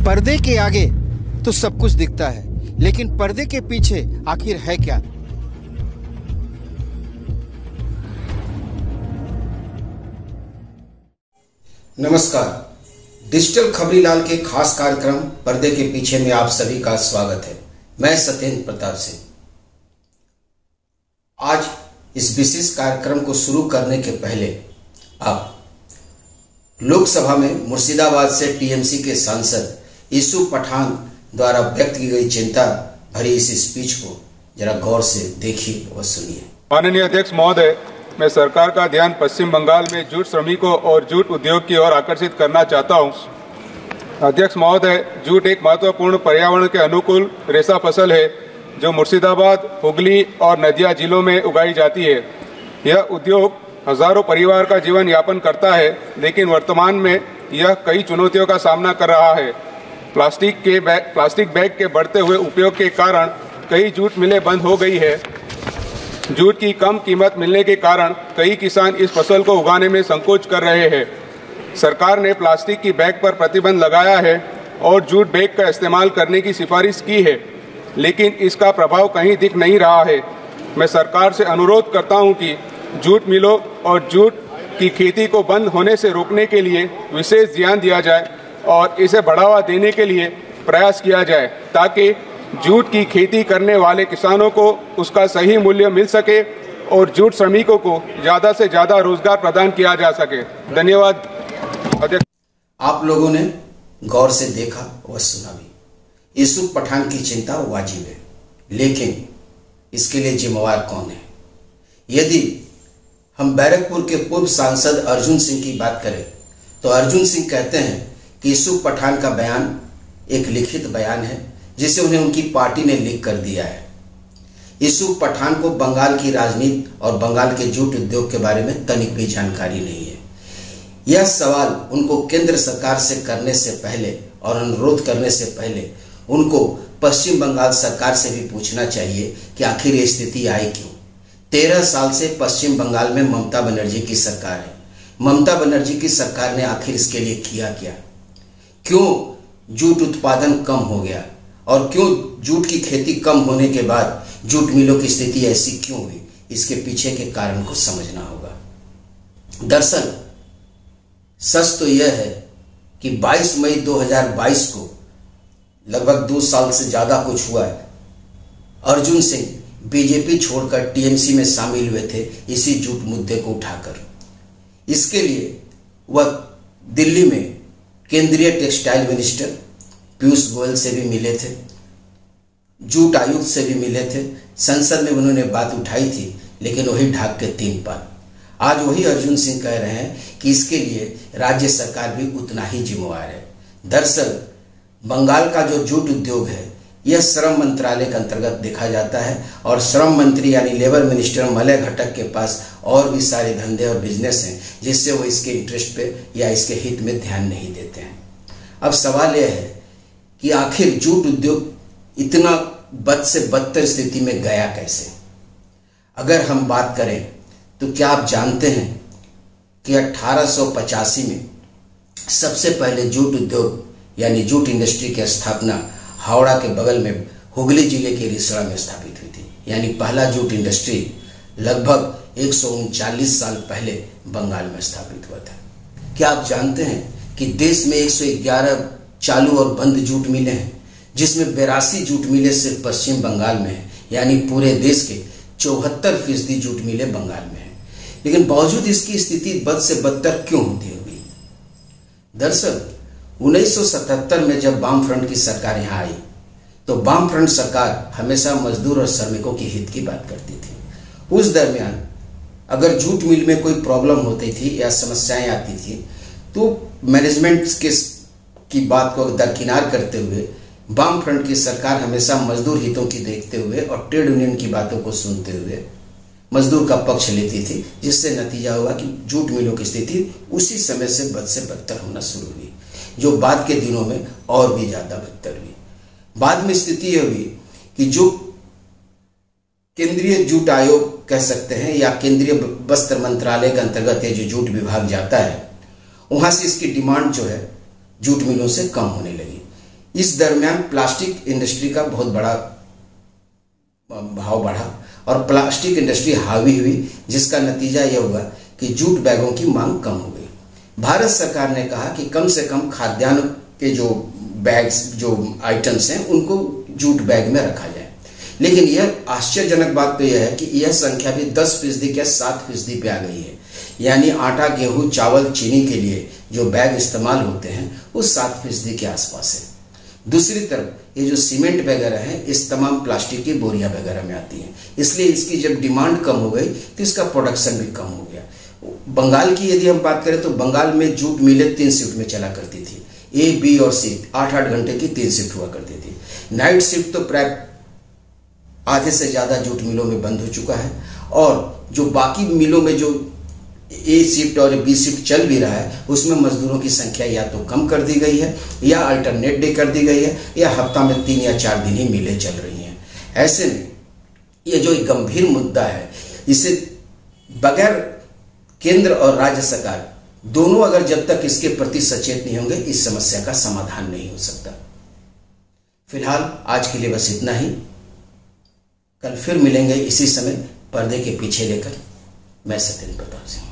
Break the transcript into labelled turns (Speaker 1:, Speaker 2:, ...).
Speaker 1: पर्दे के आगे तो सब कुछ दिखता है, लेकिन पर्दे के पीछे आखिर है क्या? नमस्कार, डिजिटल खबरीलाल के खास कार्यक्रम पर्दे के पीछे में आप सभी का स्वागत है। मैं सत्येंद्र प्रताप सिंह। आज इस विशेष कार्यक्रम को शुरू करने के पहले आप लोकसभा में मुर्शिदाबाद से टीएमसी के सांसद यूसुफ पठान द्वारा व्यक्त की गई चिंता भरी इस स्पीच को जरा गौर से देखिए व सुनिए।
Speaker 2: माननीय अध्यक्ष महोदय, मैं सरकार का ध्यान पश्चिम बंगाल में जूट श्रमिकों और जूट उद्योग की ओर आकर्षित करना चाहता हूं। अध्यक्ष महोदय, जूट एक महत्वपूर्ण पर्यावरण के अनुकूल रेशा फसल है जो मुर्शिदाबाद, हुगली और नदिया जिलों में उगाई जाती है। यह उद्योग हजारों परिवार का जीवन यापन करता है, लेकिन वर्तमान में यह कई चुनौतियों का सामना कर रहा है। प्लास्टिक बैग के बढ़ते हुए उपयोग के कारण कई जूट मिलें बंद हो गई है। जूट की कम कीमत मिलने के कारण कई किसान इस फसल को उगाने में संकोच कर रहे हैं। सरकार ने प्लास्टिक की बैग पर प्रतिबंध लगाया है और जूट बैग का इस्तेमाल करने की सिफारिश की है, लेकिन इसका प्रभाव कहीं दिख नहीं रहा है। मैं सरकार से अनुरोध करता हूं कि जूट मिलों और जूट की खेती को बंद होने से रोकने के लिए विशेष ध्यान दिया जाए और इसे बढ़ावा देने के लिए प्रयास किया जाए, ताकि जूट की खेती करने वाले किसानों को उसका सही मूल्य मिल सके और जूट श्रमिकों को ज्यादा से ज्यादा रोजगार प्रदान किया जा सके। धन्यवाद अध्यक्ष।
Speaker 1: आप लोगों ने गौर से देखा व सुना भी। यूसुफ पठान की चिंता वाजिब है, लेकिन इसके लिए जिम्मेवार कौन है? यदि हम बैरकपुर के पूर्व सांसद अर्जुन सिंह की बात करें तो अर्जुन सिंह कहते हैं कि यूसुफ पठान का बयान एक लिखित बयान है जिसे उन्हें उनकी पार्टी ने लिख कर दिया है। यूसुफ पठान को बंगाल की राजनीति और बंगाल के जूट उद्योग के बारे में तनिक भी जानकारी नहीं है। यह सवाल उनको केंद्र सरकार से करने से पहले और अनुरोध करने से पहले उनको पश्चिम बंगाल सरकार से भी पूछना चाहिए कि आखिर ये स्थिति आई क्यों। 13 साल से पश्चिम बंगाल में ममता बनर्जी की सरकार है। ममता बनर्जी की सरकार ने आखिर इसके लिए किया क्या? क्यों जूट उत्पादन कम हो गया और क्यों जूट की खेती कम होने के बाद जूट मिलों की स्थिति ऐसी क्यों हुई? इसके पीछे के कारण को समझना होगा। दरअसल सच तो यह है कि 22 मई 2022 को लगभग 2 साल से ज्यादा कुछ हुआ है, अर्जुन सिंह बीजेपी छोड़कर टीएमसी में शामिल हुए थे इसी जूट मुद्दे को उठाकर। इसके लिए वह दिल्ली में केंद्रीय टेक्सटाइल मिनिस्टर पीयूष गोयल से भी मिले थे, जूट आयुक्त से भी मिले थे। संसद में उन्होंने बात उठाई थी, लेकिन वही ढाक के 3 पाल। आज वही अर्जुन सिंह कह रहे हैं कि इसके लिए राज्य सरकार भी उतना ही जिम्मेवार है। दरअसल बंगाल का जो जूट उद्योग है यह श्रम मंत्रालय के अंतर्गत देखा जाता है और श्रम मंत्री यानी लेबर मिनिस्टर मलय घटक के पास और भी सारे धंधे और बिजनेस हैं, जिससे वो इसके इंटरेस्ट पे या इसके हित में ध्यान नहीं देते हैं। अब सवाल यह है कि आखिर जूट उद्योग इतना बद से बदतर स्थिति में गया कैसे? अगर हम बात करें तो क्या आप जानते हैं कि 1885 में सबसे पहले जूट उद्योग यानी जूट इंडस्ट्री की स्थापना हावड़ा के बगल में हुगली जिले के रिसड़ा में स्थापित हुई थी। यानी पहला जूट इंडस्ट्री लगभग 139 साल पहले बंगाल में स्थापित हुआ था। क्या आप जानते हैं कि देश में 111 चालू और बंद जूट मिलें हैं, जिसमें 82 जूट मिलें सिर्फ पश्चिम बंगाल में है। यानी पूरे देश के 74% जूट मिलें बंगाल में है। लेकिन बावजूद इसकी स्थिति बद से बदतर क्यों होती होगी? दरअसल 1977 में जब वाम फ्रंट की सरकार यहाँ आई तो वाम फ्रंट सरकार हमेशा मजदूर और श्रमिकों के हित की बात करती थी। उस दरमियान अगर जूट मिल में कोई प्रॉब्लम होती थी या समस्याएं आती थी तो मैनेजमेंट की बात को दरकिनार करते हुए वाम फ्रंट की सरकार हमेशा मजदूर हितों की देखते हुए और ट्रेड यूनियन की बातों को सुनते हुए मजदूर का पक्ष लेती थी, जिससे नतीजा हुआ कि जूट मिलों की स्थिति उसी समय से बद से बदतर होना शुरू हुई, जो बाद के दिनों में और भी ज्यादा बदतर हुई। बाद में स्थिति यह हुई कि जो केंद्रीय जूट आयोग कह सकते हैं या केंद्रीय वस्त्र मंत्रालय के अंतर्गत ये जो जूट विभाग जाता है, वहां से इसकी डिमांड जो है जूट मिलों से कम होने लगी। इस दरमियान प्लास्टिक इंडस्ट्री का बहुत बड़ा भाव बढ़ा और प्लास्टिक इंडस्ट्री हावी हुई, जिसका नतीजा यह हुआ कि जूट बैगों की मांग कम हो गई। भारत सरकार ने कहा कि कम से कम खाद्यान्न के जो बैग्स, जो आइटम्स हैं, उनको जूट बैग में रखा जाए। लेकिन यह आश्चर्यजनक बात तो यह है कि यह संख्या भी 10% या 7% पे आ गई है। यानी आटा, गेहूं, चावल, चीनी के लिए जो बैग इस्तेमाल होते हैं वो 7% के आसपास है। दूसरी तरफ ये जो सीमेंट वगैरह है, इस तमाम प्लास्टिक की बोरियां वगैरह में आती हैं, इसलिए इसकी जब डिमांड कम हो गई तो इसका प्रोडक्शन भी कम हो गया। बंगाल की यदि हम बात करें तो बंगाल में जूट मिलें 3 शिफ्ट में चला करती थी। ए, बी और सी 8-8 घंटे की 3 शिफ्ट हुआ करती थी। नाइट शिफ्ट तो प्राय आधे से ज्यादा जूट मिलों में बंद हो चुका है, और जो बाकी मिलों में जो ए शिफ्ट और बी शिफ्ट चल भी रहा है, उसमें मजदूरों की संख्या या तो कम कर दी गई है या अल्टरनेट डे कर दी गई है, या हफ्ता में 3 या 4 दिन ही मिलें चल रही हैं। ऐसे में ये जो एक गंभीर मुद्दा है, इसे बगैर केंद्र और राज्य सरकार दोनों अगर जब तक इसके प्रति सचेत नहीं होंगे, इस समस्या का समाधान नहीं हो सकता। फिलहाल आज के लिए बस इतना ही। कल फिर मिलेंगे इसी समय पर्दे के पीछे लेकर। मैं सत्येंद्र प्रताप सिंह।